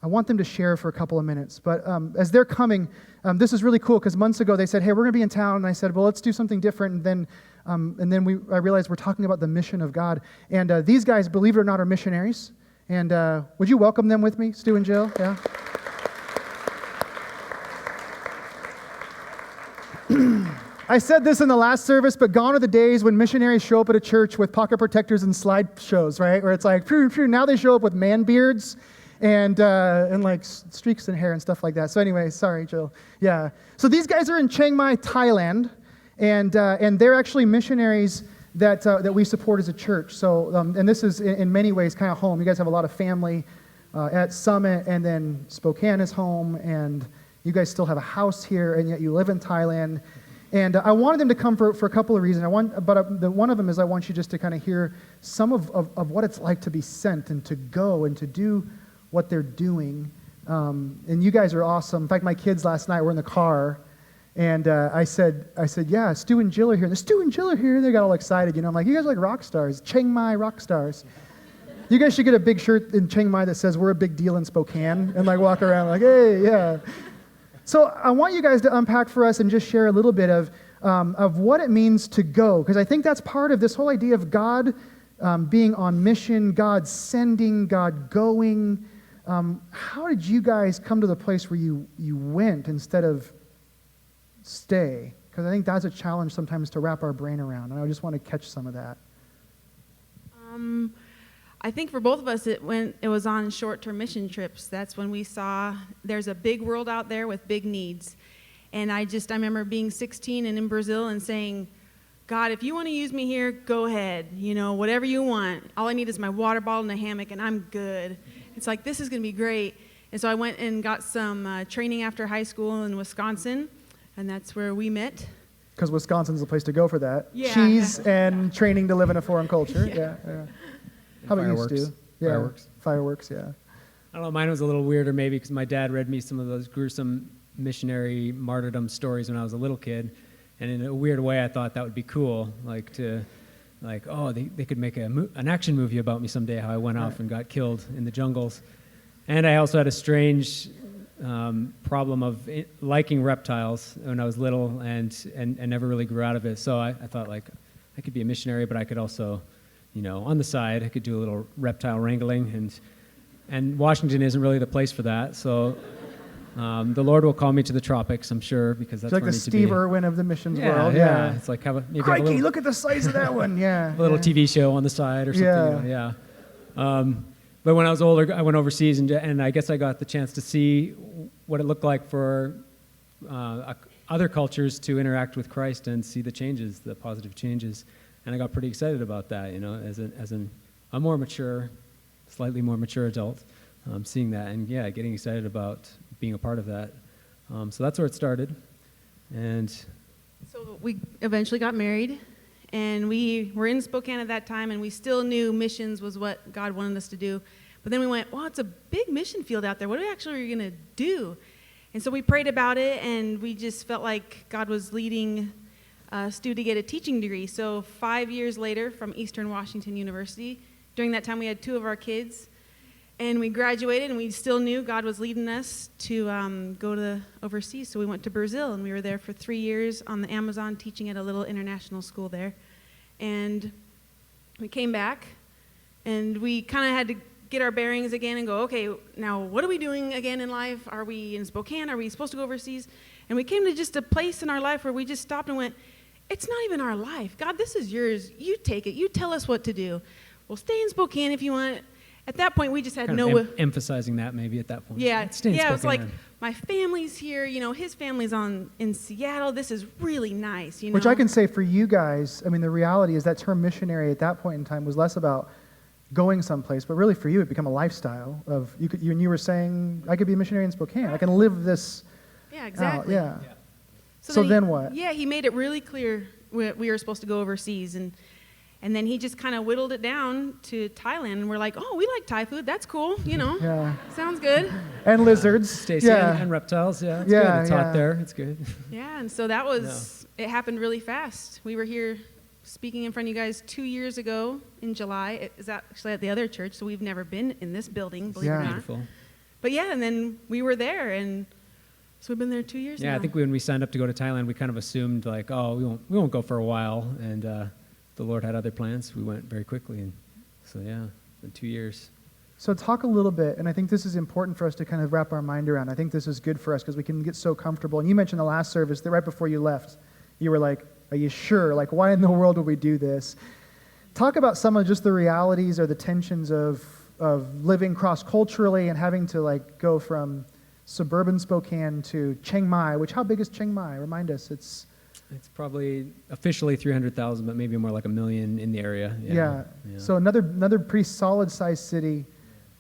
I want them to share for a couple of minutes. But as they're coming, this is really cool, because months ago they said, hey, we're going to be in town. And I said, well, let's do something different. And then I realized we're talking about the mission of God. And these guys, believe it or not, are missionaries. And would you welcome them with me, Stu and Jill? Yeah. I said this in the last service, but gone are the days when missionaries show up at a church with pocket protectors and slideshows, right? Where it's like, now they show up with man beards and like streaks in hair and stuff like that. So anyway, sorry, Jill. Yeah. So these guys are in Chiang Mai, Thailand, and they're actually missionaries that we support as a church. So and this is in many ways kind of home. You guys have a lot of family at Summit, and then Spokane is home, and you guys still have a house here, and yet you live in Thailand. And I wanted them to come for a couple of reasons. One of them is I want you just to kind of hear some of what it's like to be sent and to go and to do what they're doing. And you guys are awesome. In fact, my kids last night were in the car, and I said, yeah, Stu and Jill are here. The Stu and Jill are here. They got all excited. I'm like, you guys are like rock stars, Chiang Mai rock stars. You guys should get a big shirt in Chiang Mai that says we're a big deal in Spokane, and like walk around like, hey, yeah. So I want you guys to unpack for us and just share a little bit of what it means to go, because I think that's part of this whole idea of God being on mission, God sending, God going. How did you guys come to the place where you went instead of stay? Because I think that's a challenge sometimes to wrap our brain around, and I just want to catch some of that. I think for both of us, it was on short-term mission trips. That's when we saw there's a big world out there with big needs. And I remember being 16 and in Brazil and saying, God, if you want to use me here, go ahead. Whatever you want. All I need is my water bottle and a hammock, and I'm good. It's like, this is going to be great. And so I went and got some training after high school in Wisconsin, and that's where we met. Because Wisconsin's the place to go for that. Yeah. Cheese and training to live in a foreign culture. Yeah. How about Fireworks. you, Stu? Yeah. Fireworks. Fireworks, yeah. I don't know, mine was a little weirder maybe because my dad read me some of those gruesome missionary martyrdom stories when I was a little kid. And in a weird way, I thought that would be cool, they could make an action movie about me someday, how I went off and got killed in the jungles. And I also had a strange problem of liking reptiles when I was little and never really grew out of it. So I thought, I could be a missionary, but I could also, on the side, I could do a little reptile wrangling. And Washington isn't really the place for that. So the Lord will call me to the tropics, I'm sure, because that's it's like where I the need to be. Steve Irwin of the missions world. Yeah. It's like Crikey, look at the size of that one. Yeah. A little TV show on the side or something. But when I was older, I went overseas, and I guess I got the chance to see what it looked like for other cultures to interact with Christ and see the changes, the positive changes. And I got pretty excited about that, as a more mature, slightly more mature adult, seeing that and, getting excited about being a part of that. So that's where it started. And so we eventually got married, and we were in Spokane at that time, and we still knew missions was what God wanted us to do. But then we went, well, it's a big mission field out there. What are we actually going to do? And so we prayed about it, and we just felt like God was leading Stu to get a teaching degree. So 5 years later from Eastern Washington University, during that time we had 2 of our kids, and we graduated, and we still knew God was leading us to go to overseas. So we went to Brazil, and we were there for 3 years on the Amazon, teaching at a little international school there. And we came back, and we kind of had to get our bearings again and go, okay, now what are we doing again in life? Are we in Spokane? Are we supposed to go overseas? And we came to just a place in our life where we just stopped and went, it's not even our life. God, this is yours. You take it. You tell us what to do. We'll stay in Spokane if you want. At that point, we just had emphasizing that maybe at that point. Yeah, it was like, my family's here, his family's in Seattle. This is really nice, Which I can say for you guys, the reality is that term missionary at that point in time was less about going someplace, but really for you, it became a lifestyle of, you were saying, I could be a missionary in Spokane. I can live this Yeah, exactly. out. Yeah. So then what? Yeah, he made it really clear we were supposed to go overseas, and then he just kind of whittled it down to Thailand, and we're like, oh, we like Thai food. That's cool, Yeah. Sounds good. And lizards. Stacy, and reptiles, it's good. It's hot there. It's good. Yeah, and so that was, it happened really fast. We were here speaking in front of you guys 2 years ago in July. It is actually at the other church, so we've never been in this building, believe it or not. Beautiful. But and then we were there, and so we've been there 2 years now. Yeah, I think when we signed up to go to Thailand, we kind of assumed we won't go for a while, and the Lord had other plans. We went very quickly, and so in 2 years. So talk a little bit, and I think this is important for us to kind of wrap our mind around. I think this is good for us because we can get so comfortable. And you mentioned the last service that right before you left, you were like, are you sure? Like, why in the world would we do this? Talk about some of just the realities or the tensions of living cross-culturally and having to go from suburban Spokane to Chiang Mai, which, how big is Chiang Mai? Remind us. It's probably officially 300,000, but maybe more like 1 million in the area. Yeah. So another pretty solid-sized city.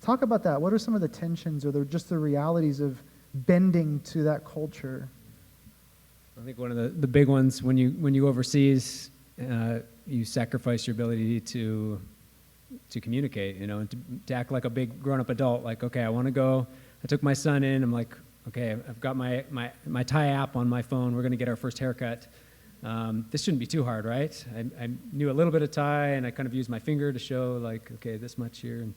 Talk about that. What are some of the tensions or just the realities of bending to that culture? I think one of the big ones when you go overseas, you sacrifice your ability to communicate, and to act like a big grown-up adult. Like, okay, I want to go. I took my son in. I'm like, okay, I've got my Thai app on my phone. We're going to get our first haircut. This shouldn't be too hard, right? I knew a little bit of Thai, and I kind of used my finger to show, okay, this much here.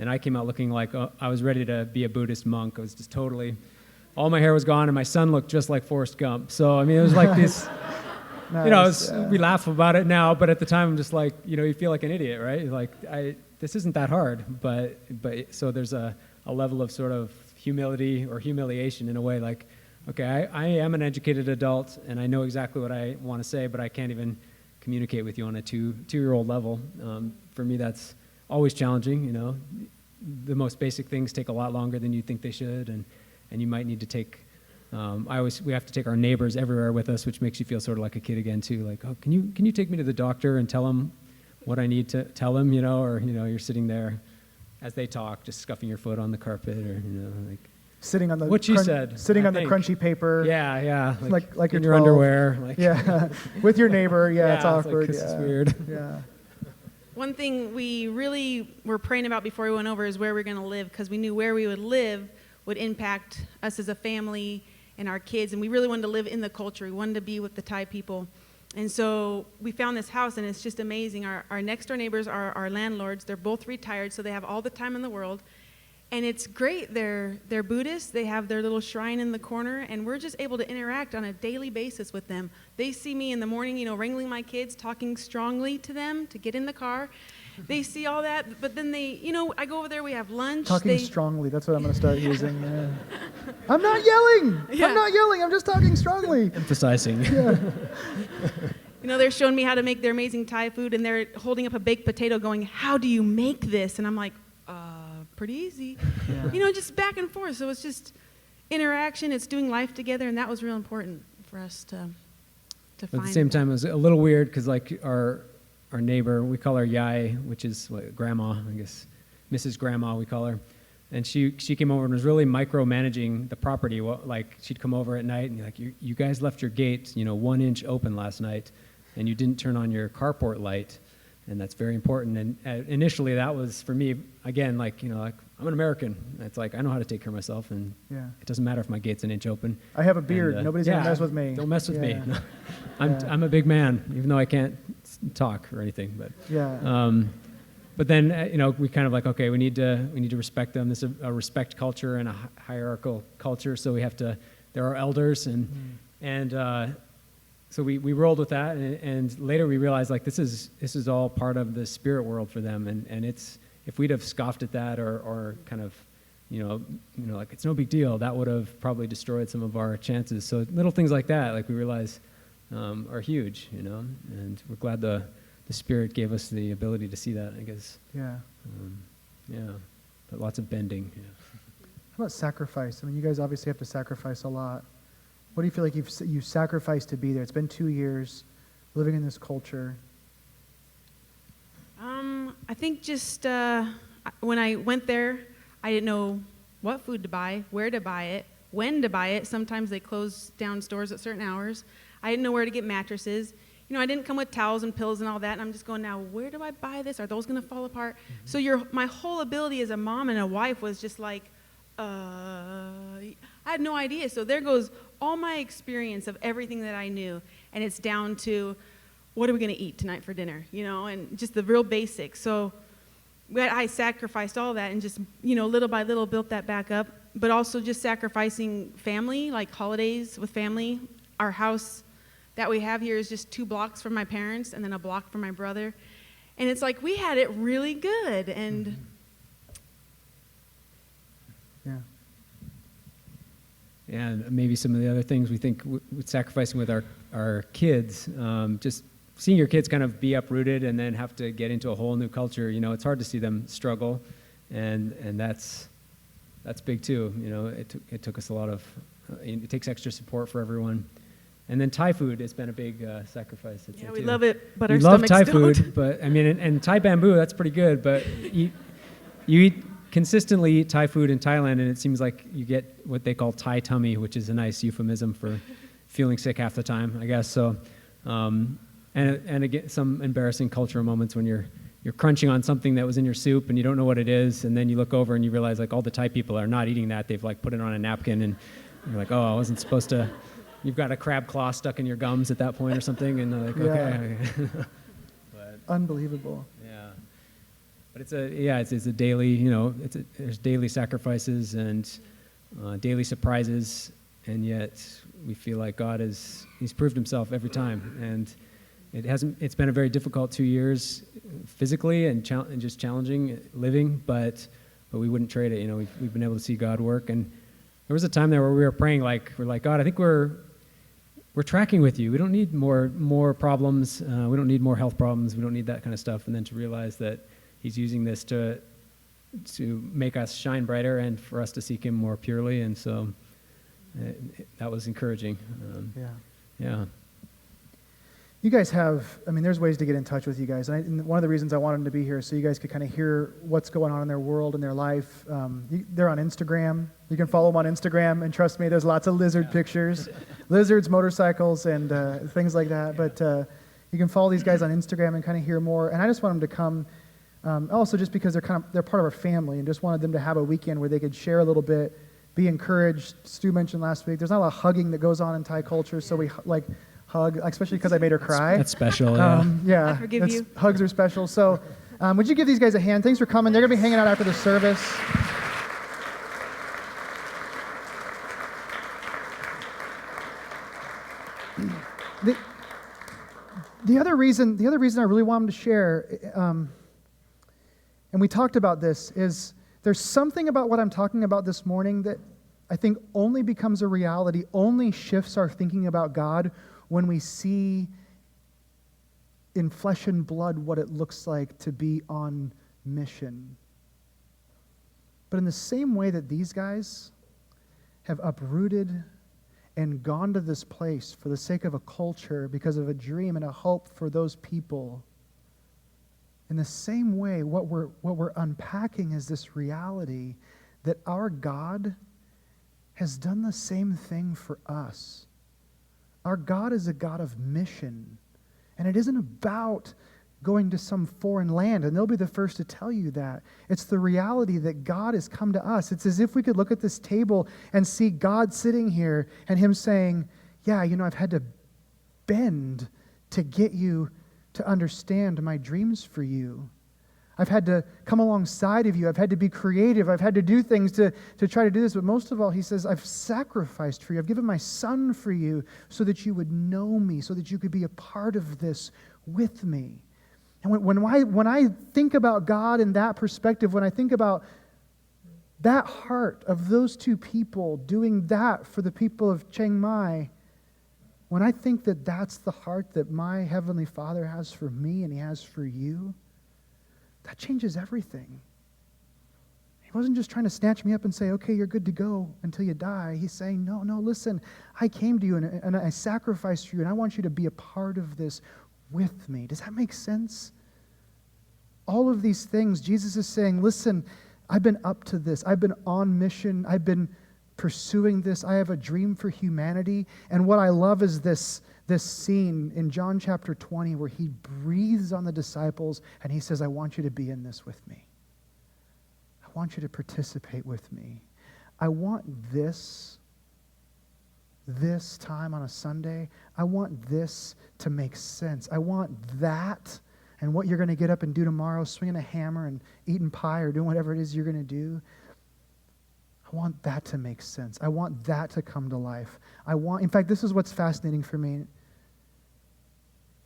And I came out looking like I was ready to be a Buddhist monk. I was just totally, all my hair was gone, and my son looked just like Forrest Gump. So, it was like this, Nice, we laugh about it now, but at the time, I'm just like, you feel like an idiot, right? Like, this isn't that hard. But so there's a level of sort of humility or humiliation in a way, like, okay, I am an educated adult, and I know exactly what I want to say, but I can't even communicate with you on a two-year-old level. For me, that's always challenging, The most basic things take a lot longer than you think they should, and you might need to take, we have to take our neighbors everywhere with us, which makes you feel sort of like a kid again, too. Like, oh, can you take me to the doctor and tell him what I need to tell him, or, you're sitting there as they talk, just scuffing your foot on the carpet, or, like, sitting on the what she said, sitting I on think. the crunchy paper. Yeah, like in you're your 12. underwear. Like, Yeah, with your neighbor. Yeah, it's awkward. This is weird. Yeah. One thing we really were praying about before we went over is where we're going to live, because we knew where we would live would impact us as a family and our kids, and we really wanted to live in the culture. We wanted to be with the Thai people. And so we found this house, and it's just amazing. Our next-door neighbors are our landlords. They're both retired, so they have all the time in the world. And it's great. They're Buddhists. They have their little shrine in the corner, and we're just able to interact on a daily basis with them. They see me in the morning, wrangling my kids, talking strongly to them to get in the car. They see all that, but then they, I go over there, we have lunch. Talking strongly, that's what I'm going to start using. Yeah. I'm not yelling. Yeah. I'm not yelling. I'm just talking strongly. Emphasizing. Yeah. They're showing me how to make their amazing Thai food, and they're holding up a baked potato going, how do you make this? And I'm like, pretty easy. Yeah. Just back and forth. So it's just interaction. It's doing life together, and that was real important for us to find. At the same time, it was a little weird because, like, our neighbor, we call her Yai, which is grandma, I guess, Mrs. Grandma, we call her. And she came over and was really micromanaging the property. Like, she'd come over at night and be like, you guys left your gate, 1 inch open last night, and you didn't turn on your carport light. And that's very important. And initially, that was for me, again, like I'm an American. It's like I know how to take care of myself, and it doesn't matter if my gate's an inch open. I have a beard. Nobody's gonna mess with me. Don't mess with me. I'm a big man, even though I can't talk or anything. But but then we kind of like, okay, we need to respect them. This is a respect culture and a hierarchical culture, so we have to. There are elders and. So we rolled with that, and later we realized like this is all part of the spirit world for them, and it's if we'd have scoffed at that or kind of like it's no big deal, that would have probably destroyed some of our chances. So little things like that, like we realize, are huge, and we're glad the spirit gave us the ability to see that, I guess. Yeah. But lots of bending. Yeah. How about sacrifice? I mean, you guys obviously have to sacrifice a lot. What do you feel like you've sacrificed to be there? It's been 2 years living in this culture. I think just when I went there, I didn't know what food to buy, where to buy it, when to buy it. Sometimes they close down stores at certain hours. I didn't know where to get mattresses. I didn't come with towels and pills and all that. And I'm just going, now, where do I buy this? Are those going to fall apart? Mm-hmm. So my whole ability as a mom and a wife was just like, I had no idea. So there goes all my experience of everything that I knew, and it's down to what are we going to eat tonight for dinner, and just the real basics. So I sacrificed all that and just, little by little built that back up, but also just sacrificing family, like holidays with family. Our house that we have here is just 2 blocks from my parents and then a block from my brother. And it's like we had it really good, and And maybe some of the other things we think with sacrificing with our kids, just seeing your kids kind of be uprooted and then have to get into a whole new culture, it's hard to see them struggle, and that's big too. It took us a lot of, it takes extra support for everyone. And then Thai food has been a big sacrifice. Yeah, we love it, but we our love stomachs Thai don't. food, but I mean, and Thai bamboo, that's pretty good, but you consistently eat Thai food in Thailand, and it seems like you get what they call Thai tummy, which is a nice euphemism for feeling sick half the time, I guess. So, and again, some embarrassing cultural moments when you're crunching on something that was in your soup and you don't know what it is, and then you look over and you realize like all the Thai people are not eating that. They've like put it on a napkin, and you're like, oh, I wasn't supposed to. You've got a crab claw stuck in your gums at that point or something, and like, okay. But, unbelievable. Yeah. But it's a daily, there's daily sacrifices and daily surprises, and yet we feel like God he's proved himself every time. And it's been a very difficult 2 years physically and just challenging living, but we wouldn't trade it. We've been able to see God work. And there was a time there where we were praying, we're like, God, I think we're tracking with you. We don't need more problems. We don't need more health problems. We don't need that kind of stuff. And then to realize that he's using this to make us shine brighter and for us to seek him more purely. And so that was encouraging. Yeah. You guys there's ways to get in touch with you guys. And one of the reasons I wanted to be here is so you guys could kind of hear what's going on in their world and their life. They're on Instagram. You can follow them on Instagram. And trust me, there's lots of lizard pictures, lizards, motorcycles, and things like that. But You can follow these guys on Instagram and kind of hear more. And I just want them to come, also just because they're part of our family, and just wanted them to have a weekend where they could share a little bit, be encouraged. Stu mentioned last week, there's not a lot of hugging that goes on in Thai culture, so we hug, especially because I made her cry. That's special, yeah. Yeah, I forgive you. Hugs are special. So would you give these guys a hand? Thanks for coming. They're going to be hanging out after the service. The other reason I really want them to share, and we talked about this, is there's something about what I'm talking about this morning that I think only becomes a reality, only shifts our thinking about God when we see in flesh and blood what it looks like to be on mission. But in the same way that these guys have uprooted and gone to this place for the sake of a culture, because of a dream and a hope for those people, in the same way, what we're unpacking is this reality that our God has done the same thing for us. Our God is a God of mission, and it isn't about going to some foreign land, and they'll be the first to tell you that. It's the reality that God has come to us. It's as if we could look at this table and see God sitting here and him saying, yeah, I've had to bend to get you to understand my dreams for you. I've had to come alongside of you. I've had to be creative. I've had to do things to try to do this. But most of all, he says, I've sacrificed for you. I've given my son for you so that you would know me, so that you could be a part of this with me. And when I think about God in that perspective, when I think about that heart of those two people doing that for the people of Chiang Mai, when I think that that's the heart that my Heavenly Father has for me and he has for you, that changes everything. He wasn't just trying to snatch me up and say, okay, you're good to go until you die. He's saying, no, listen, I came to you and I sacrificed for you, and I want you to be a part of this with me. Does that make sense? All of these things, Jesus is saying, listen, I've been up to this. I've been on mission. I've been pursuing this. I have a dream for humanity. And what I love is this scene in John chapter 20 where he breathes on the disciples and he says, I want you to be in this with me. I want you to participate with me. I want this time on a Sunday, I want this to make sense. I want that and what you're going to get up and do tomorrow, swinging a hammer and eating pie or doing whatever it is you're going to do. I want that to make sense. I want that to come to life. In fact, this is what's fascinating for me.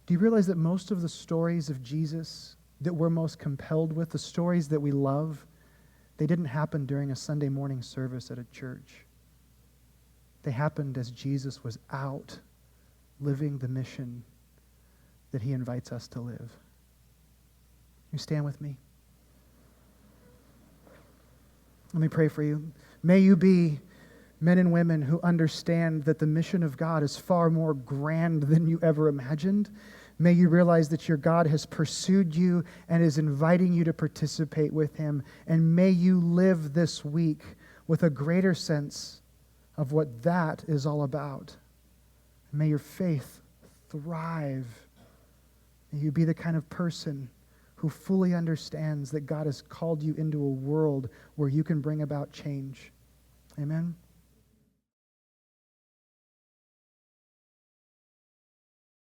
Do you realize that most of the stories of Jesus that we're most compelled with, the stories that we love, they didn't happen during a Sunday morning service at a church. They happened as Jesus was out living the mission that he invites us to live. You stand with me? Let me pray for you. May you be men and women who understand that the mission of God is far more grand than you ever imagined. May you realize that your God has pursued you and is inviting you to participate with him. And may you live this week with a greater sense of what that is all about. May your faith thrive. May you be the kind of person who fully understands that God has called you into a world where you can bring about change. Amen.